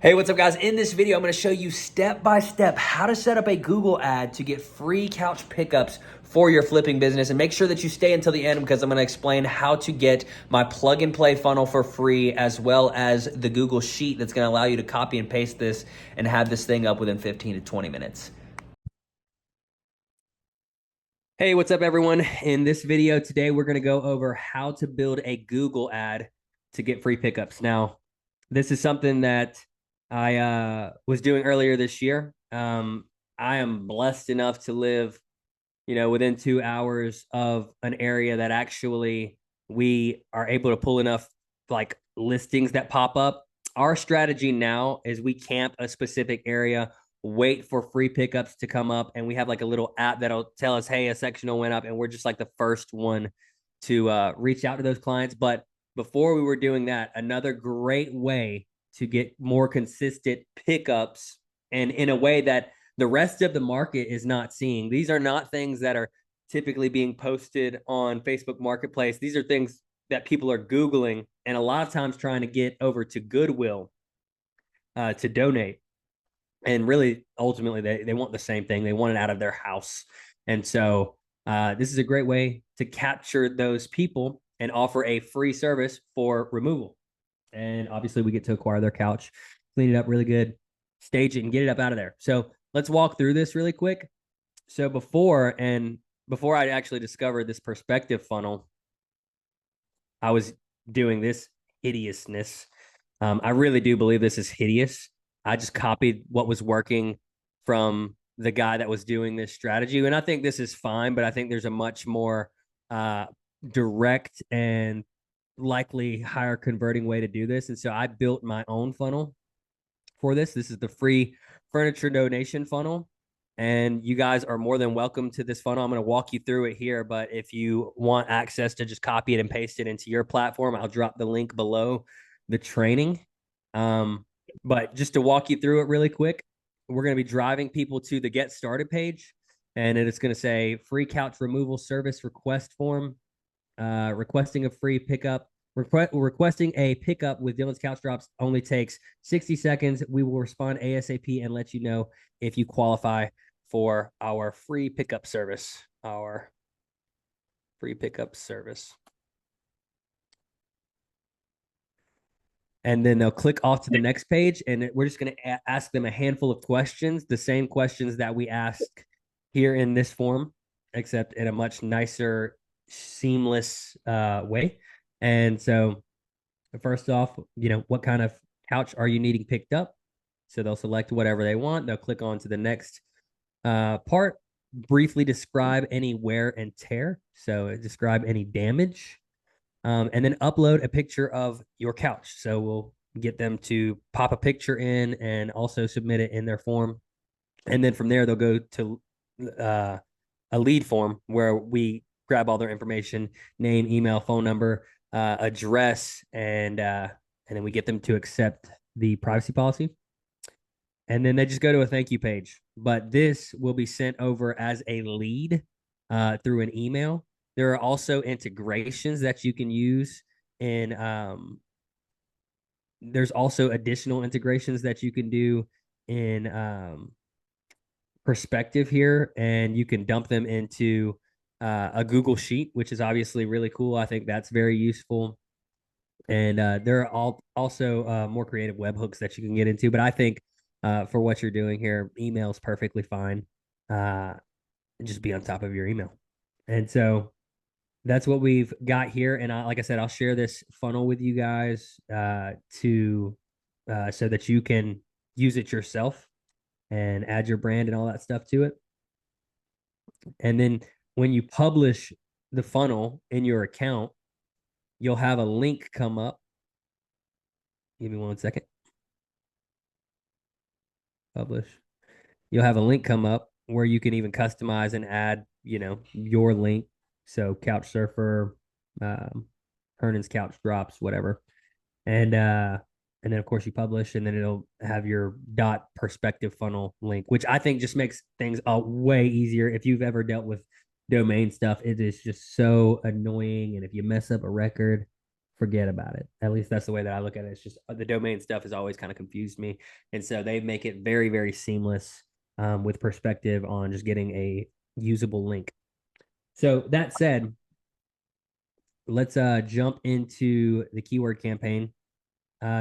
Hey, what's up guys? In this video, I'm gonna show you step by step how to set up a Google ad to get free couch pickups for your flipping business. And make sure that you stay until the end because I'm gonna explain how to get my plug and play funnel for free, as well as the Google Sheet that's gonna allow you to copy and paste this and have this thing up within 15 to 20 minutes. Hey, what's up everyone? In this video today, we're gonna go over how to build a Google ad to get free pickups. Now, this is something that I was doing earlier this year. I am blessed enough to live, within 2 hours of an area that actually we are able to pull enough like listings that pop up. Our strategy now is we camp a specific area, wait for free pickups to come up, and we have like a little app that'll tell us, hey, a sectional went up, and we're just like the first one to reach out to those clients. But before we were doing that, another great way to get more consistent pickups and in a way that the rest of the market is not seeing. These are not things that are typically being posted on Facebook Marketplace. These are things that people are Googling and a lot of times trying to get over to Goodwill to donate. And really, ultimately, they want the same thing. They want it out of their house. And so this is a great way to capture those people and offer a free service for removal. And obviously we get to acquire their couch, clean it up really good, stage it, and get it up out of there. So let's walk through this really quick. So before I actually discovered this perspective funnel, I was doing this hideousness. I really do believe this is hideous. I just copied what was working from the guy that was doing this strategy. And I think this is fine, but I think there's a much more direct and likely higher converting way to do this. And so I built my own funnel for this. This is the free furniture donation funnel. And you guys are more than welcome to this funnel. I'm going to walk you through it here. But if you want access to just copy it and paste it into your platform, I'll drop the link below the training. But just to walk you through it really quick, we're going to be driving people to the Get Started page. And it's going to say free couch removal service request form, requesting a free pickup. Requesting a pickup with Dylan's Couch Drops only takes 60 seconds. We will respond ASAP and let you know if you qualify for our free pickup service. Our free pickup service. And then they'll click off to the next page, and we're just going to ask them a handful of questions, the same questions that we ask here in this form, except in a much nicer, seamless way. And so first off, what kind of couch are you needing picked up? So they'll select whatever they want. They'll click on to the next part, briefly describe any wear and tear. So describe any damage, and then upload a picture of your couch. So we'll get them to pop a picture in and also submit it in their form. And then from there, they'll go to a lead form where we grab all their information, name, email, phone number, address, and then we get them to accept the privacy policy. And then they just go to a thank you page. But this will be sent over as a lead through an email. There are also integrations that you can use in there's also additional integrations that you can do in Perspective here, and you can dump them into a Google Sheet, which is obviously really cool. I think that's very useful. And there are also more creative webhooks that you can get into. But I think for what you're doing here, email is perfectly fine. Just be on top of your email. And so that's what we've got here. And like I said, I'll share this funnel with you guys so that you can use it yourself and add your brand and all that stuff to it. And then when you publish the funnel in your account, you'll have a link come up. Give me 1 second. Publish. You'll have a link come up where you can even customize and add, your link. So Couch Surfer, Hernan's Couch Drops, whatever. And then of course you publish, and then it'll have your .perspective funnel link, which I think just makes things way easier. If you've ever dealt with domain stuff, it is just so annoying. And if you mess up a record, forget about it. At least that's the way that I look at it. It's just the domain stuff has always kind of confused me. And so they make it very, very seamless with perspective on just getting a usable link. So that said, let's jump into the keyword campaign.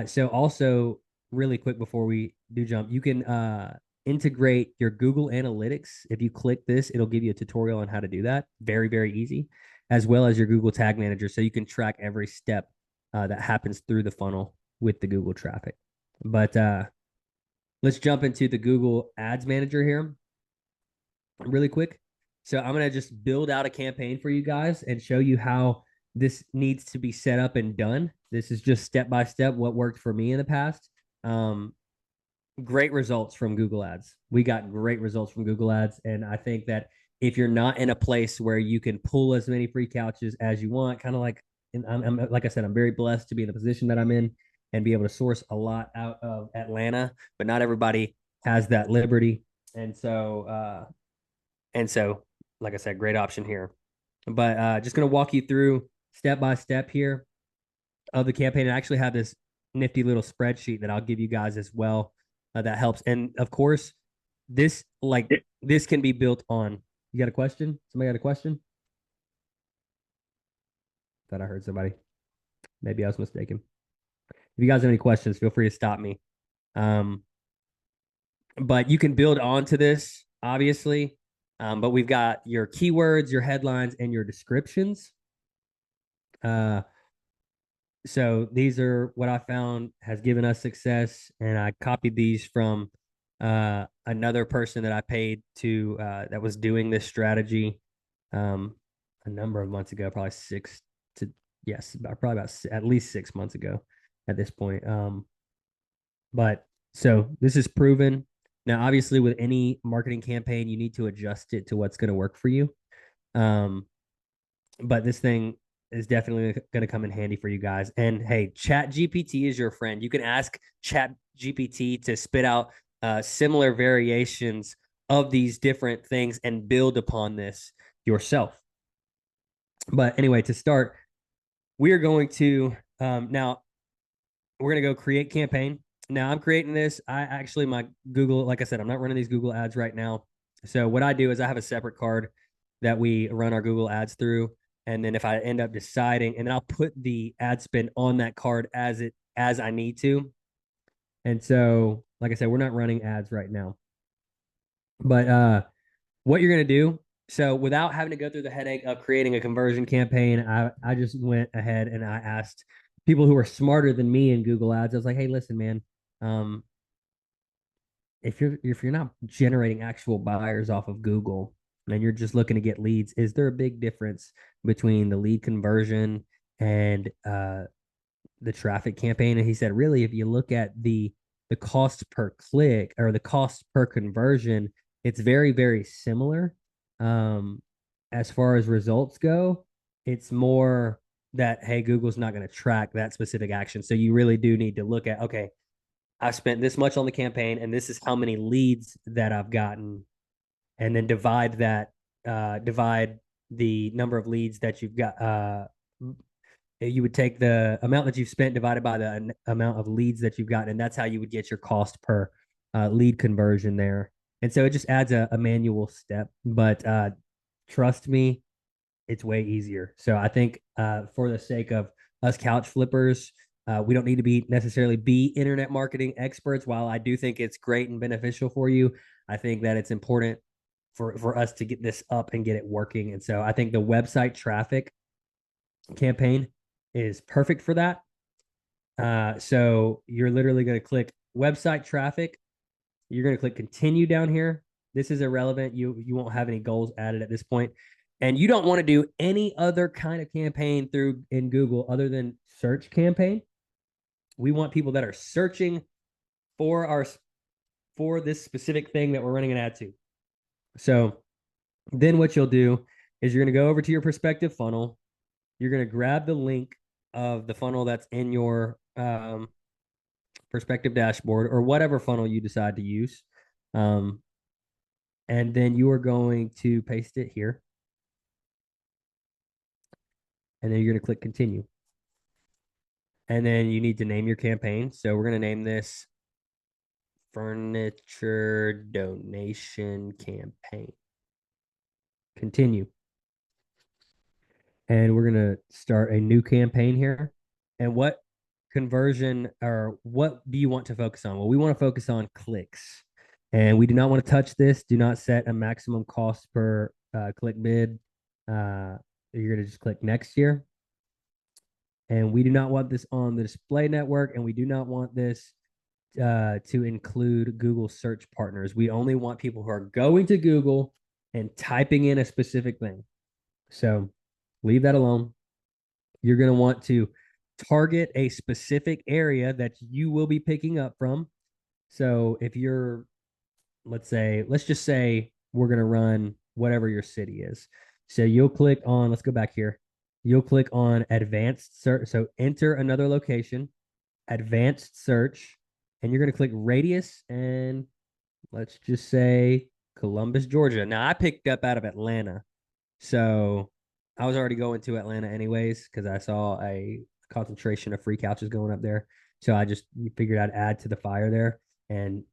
So also really quick before we do jump, you can integrate your Google Analytics. If you click this, it'll give you a tutorial on how to do that. Very, very easy, as well as your Google Tag Manager. So you can track every step that happens through the funnel with the Google traffic. But let's jump into the Google Ads Manager here really quick. So I'm going to just build out a campaign for you guys and show you how this needs to be set up and done. This is just step by step what worked for me in the past. Great results from Google Ads. We got great results from Google Ads. And I think that if you're not in a place where you can pull as many free couches as you want, kind of like, like I said, I'm very blessed to be in the position that I'm in and be able to source a lot out of Atlanta, but not everybody has that liberty. And so, like I said, great option here. But just going to walk you through step by step here of the campaign. I actually have this nifty little spreadsheet that I'll give you guys as well that helps. And of course, this can be built on. You got a question? Somebody got a question? Thought I heard somebody. Maybe I was mistaken. If you guys have any questions, feel free to stop me. But you can build onto this, obviously. But we've got your keywords, your headlines, and your descriptions. So these are what I found has given us success, and I copied these from another person that I paid to that was doing this strategy a number of months ago, probably probably about at least 6 months ago at this point. But so this is proven. Now, obviously, with any marketing campaign, you need to adjust it to what's going to work for you. But this thing is definitely going to come in handy for you guys. And hey, Chat GPT is your friend. You can ask Chat GPT to spit out similar variations of these different things and build upon this yourself. But anyway, to start, we are going to now we're going to go create campaign. Now I'm creating this. My Google, like I said, I'm not running these Google ads right now. So what I do is I have a separate card that we run our Google ads through. And then if I end up deciding, and then I'll put the ad spend on that card as I need to. And so, like I said, we're not running ads right now. But what you're gonna do, so without having to go through the headache of creating a conversion campaign, I just went ahead and I asked people who are smarter than me in Google Ads. I was like, hey, listen, man, if you're not generating actual buyers off of Google and you're just looking to get leads, is there a big difference between the lead conversion and the traffic campaign? And he said, really, if you look at the cost per click or the cost per conversion, it's very, very similar. As far as results go, it's more that, hey, Google's not going to track that specific action. So you really do need to look at, okay, I spent this much on the campaign and this is how many leads that I've gotten. And then divide the number of leads that you've got. You would take the amount that you've spent divided by the amount of leads that you've gotten, and that's how you would get your cost per lead conversion there. And so it just adds a manual step, but trust me, it's way easier. So I think for the sake of us couch flippers, we don't need to be necessarily internet marketing experts. While I do think it's great and beneficial for you, I think that it's important for us to get this up and get it working. And so I think the website traffic campaign is perfect for that. So you're literally going to click website traffic. You're going to click continue down here. This is irrelevant. You won't have any goals added at this point. And you don't want to do any other kind of campaign in Google other than search campaign. We want people that are searching for this specific thing that we're running an ad to. So then what you'll do is you're going to go over to your prospective funnel. You're going to grab the link of the funnel that's in your prospective dashboard or whatever funnel you decide to use. And then you are going to paste it here. And then you're going to click continue. And then you need to name your campaign. So we're going to name this Furniture Donation Campaign. Continue. And we're going to start a new campaign here. And what conversion or what do you want to focus on? Well, we want to focus on clicks. And we do not want to touch this. Do not set a maximum cost per click bid. You're going to just click next year. And we do not want this on the display network. And we do not want this to include Google search partners. We only want people who are going to Google and typing in a specific thing. So leave that alone. You're going to want to target a specific area that you will be picking up from. So if you're, let's just say we're going to run whatever your city is. So you'll click on, let's go back here. You'll click on advanced search. So enter another location, advanced search, and you're going to click radius and let's just say Columbus, Georgia. Now I picked up out of Atlanta. So I was already going to Atlanta anyways because I saw a concentration of free couches going up there. So I just figured I'd add to the fire there and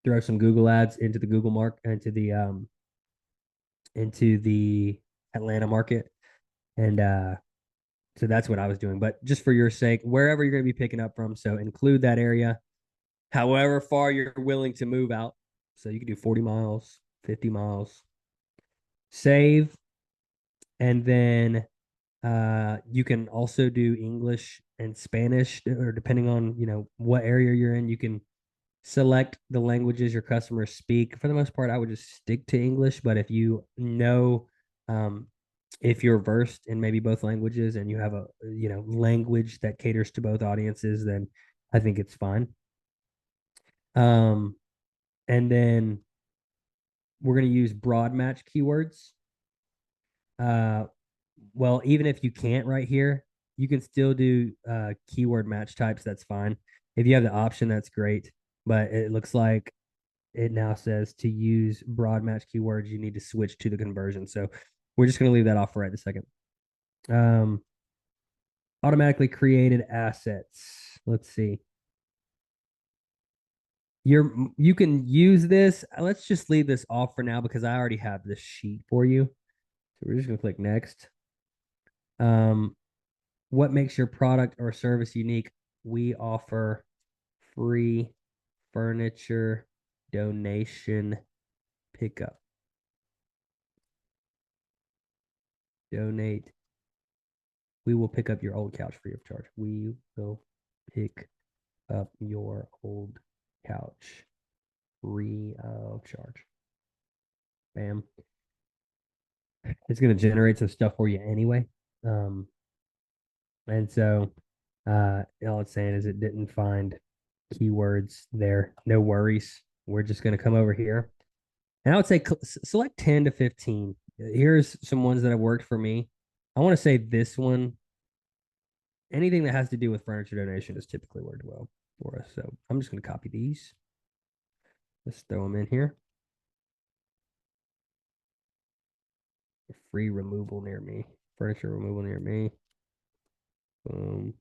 throw some Google ads into the Google mark into the Atlanta market. And so that's what I was doing. But just for your sake, wherever you're going to be picking up from, so include that area, however far you're willing to move out. So you can do 40 miles, 50 miles. Save, and then you can also do English and Spanish, or depending on what area you're in, you can select the languages your customers speak. For the most part, I would just stick to English. But if you know, if you're versed in maybe both languages and you have a language that caters to both audiences, then I think it's fine. Um, and then we're going to use broad match keywords. Uh, well, even if you can't right here, you can still do keyword match types. That's fine. If you have the option, that's great. But it looks like it now says to use broad match keywords, you need to switch to the conversion. So we're just going to leave that off for right a second. Automatically created assets. Let's see. You can use this. Let's just leave this off for now because I already have this sheet for you. So we're just going to click next. What makes your product or service unique? We offer free furniture donation pickup. Donate. We will pick up your old couch free of charge. We will pick up your old couch free of charge. Bam. It's going to generate some stuff for you anyway. And so all it's saying is it didn't find keywords there. No worries. We're just going to come over here. And I would say select 10 to 15. Here's some ones that have worked for me. I want to say this one, anything that has to do with furniture donation is typically worked well for us. So I'm just going to copy these. Let's throw them in here. Free removal near me. Furniture removal near me. Boom.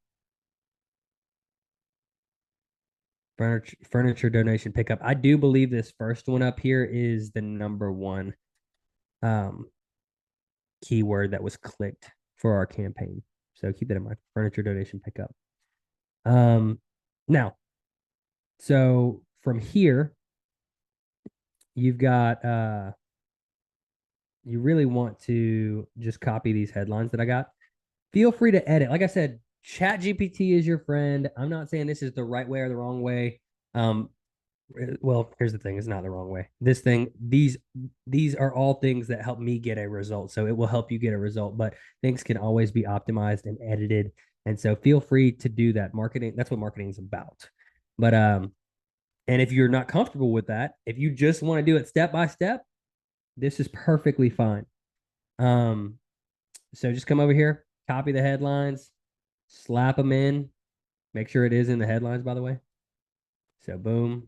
Furniture donation pickup. I do believe this first one up here is the number one keyword that was clicked for our campaign. So keep that in mind. Furniture donation pickup. Now, so from here, you've got you really want to just copy these headlines that I got. Feel free to edit. Like I said, Chat GPT is your friend. I'm not saying this is the right way or the wrong way. Well, here's the thing, it's not the wrong way. These are all things that help me get a result. So it will help you get a result, but things can always be optimized and edited. And so feel free to do that. Marketing, that's what marketing is about. But and if you're not comfortable with that, if you just want to do it step by step, this is perfectly fine. So just come over here, copy the headlines, slap them in. Make sure it is in the headlines, by the way. So boom.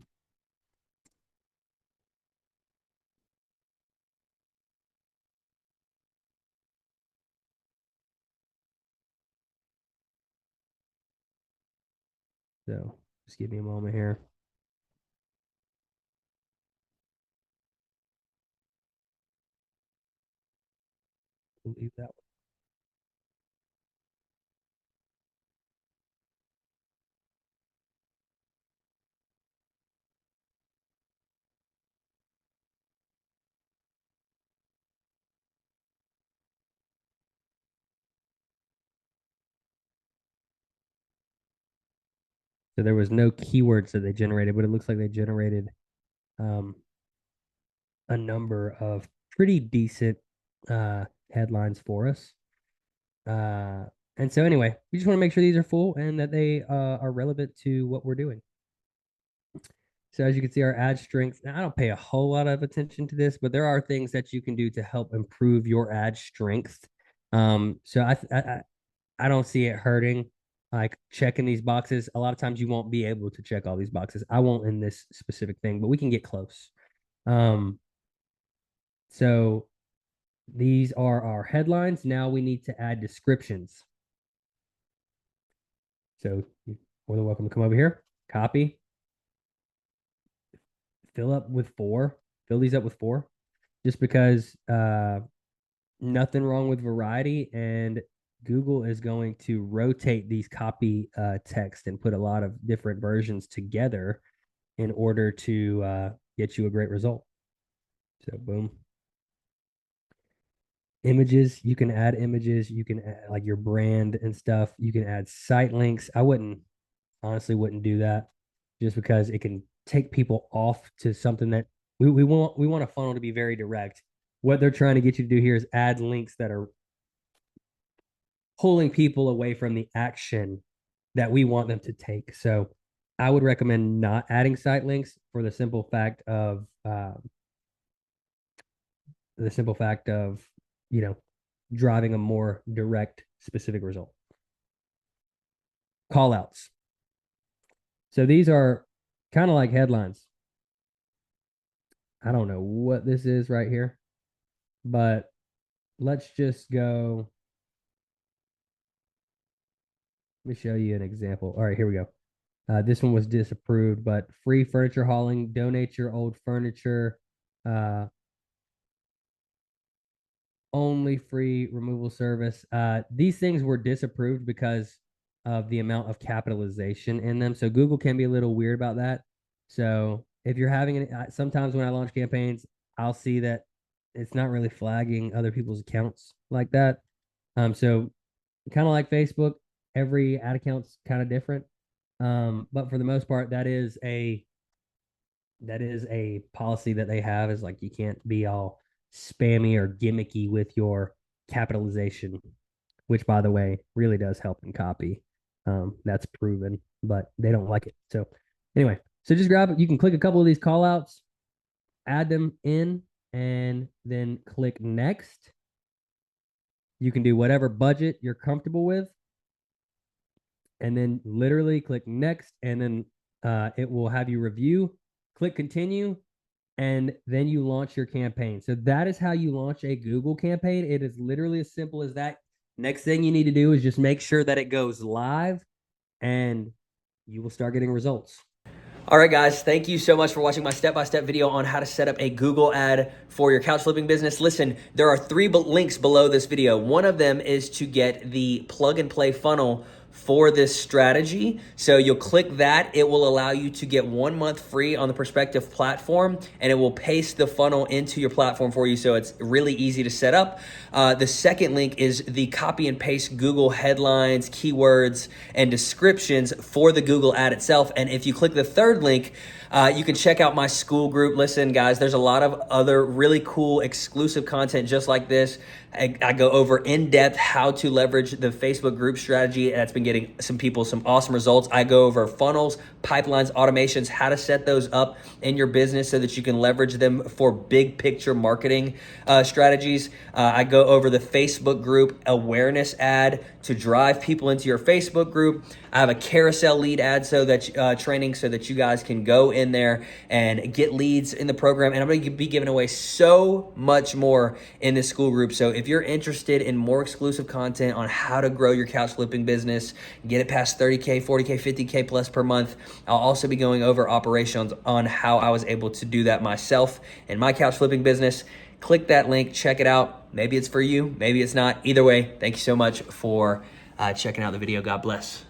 So just give me a moment here. Leave that. So there was no keywords that they generated, but it looks like they generated um, a number of pretty decent headlines for us. Uh, and so anyway, we just want to make sure these are full and that they are relevant to what we're doing. So as you can see, our ad strength. Now, I don't pay a whole lot of attention to this, but there are things that you can do to help improve your ad strength. So I don't see it hurting like checking these boxes. A lot of times you won't be able to check all these boxes. I won't in this specific thing, but we can get close. Um, so these are our headlines. Now we need to add descriptions. So you're more than welcome to come over here, copy, fill these up with 4, just because nothing wrong with variety, and Google is going to rotate these copy text and put a lot of different versions together in order to get you a great result. So boom. Images, you can add images, you can add like your brand and stuff. You can add site links. I wouldn't do that just because it can take people off to something that we want a funnel to be very direct. What they're trying to get you to do here is add links that are pulling people away from the action that we want them to take. So I would recommend not adding site links for the simple fact of you know driving a more direct specific result. Call outs. So these are kind of like headlines. I don't know what this is right here, but let's just go. Let me show you an example. All right, here we go. This one was disapproved, but free furniture hauling, donate your old furniture, uh, only free removal service. These things were disapproved because of the amount of capitalization in them. So Google can be a little weird about that. So if you're having it, sometimes when I launch campaigns, I'll see that it's not really flagging other people's accounts like that. So kind of like Facebook, every ad account's kind of different. But for the most part, that is a policy that they have, is like you can't be all spammy or gimmicky with your capitalization, which by the way really does help in copy. That's proven, but they don't like it. So anyway, so just grab it. You can click a couple of these call outs, add them in, and then click next. You can do whatever budget you're comfortable with, and then literally click next, and then it will have you review. Click continue, and then you launch your campaign. So that is how you launch a Google campaign. It is literally as simple as that. Next thing you need to do is just make sure that it goes live, and you will start getting results. All right, guys, thank you so much for watching my step-by-step video on how to set up a Google ad for your couch flipping business. Listen, there are 3 links below this video. One of them is to get the plug and play funnel for this strategy. So you'll click that. It will allow you to get 1 month free on the Perspective platform, and it will paste the funnel into your platform for you. So it's really easy to set up. The second link is the copy and paste Google headlines, keywords, and descriptions for the Google ad itself. And if you click the third link, you can check out my Skool group. Listen, guys, there's a lot of other really cool exclusive content just like this. I go over in depth how to leverage the Facebook group strategy. That's been getting some people some awesome results. I go over funnels, pipelines, automations, how to set those up in your business so that you can leverage them for big picture marketing strategies. I go over the Facebook group awareness ad to drive people into your Facebook group. I have a carousel lead ad training so that you guys can go in there and get leads in the program. And I'm going to be giving away so much more in this Skool group. So if you're interested in more exclusive content on how to grow your couch flipping business, operations, get it past 30K, 40K, 50K plus per month. I'll also be going over operations on how I was able to do that myself in my couch flipping business. Click that link, check it out. Maybe it's for you, maybe it's not. Either way, thank you so much for checking out the video. God bless.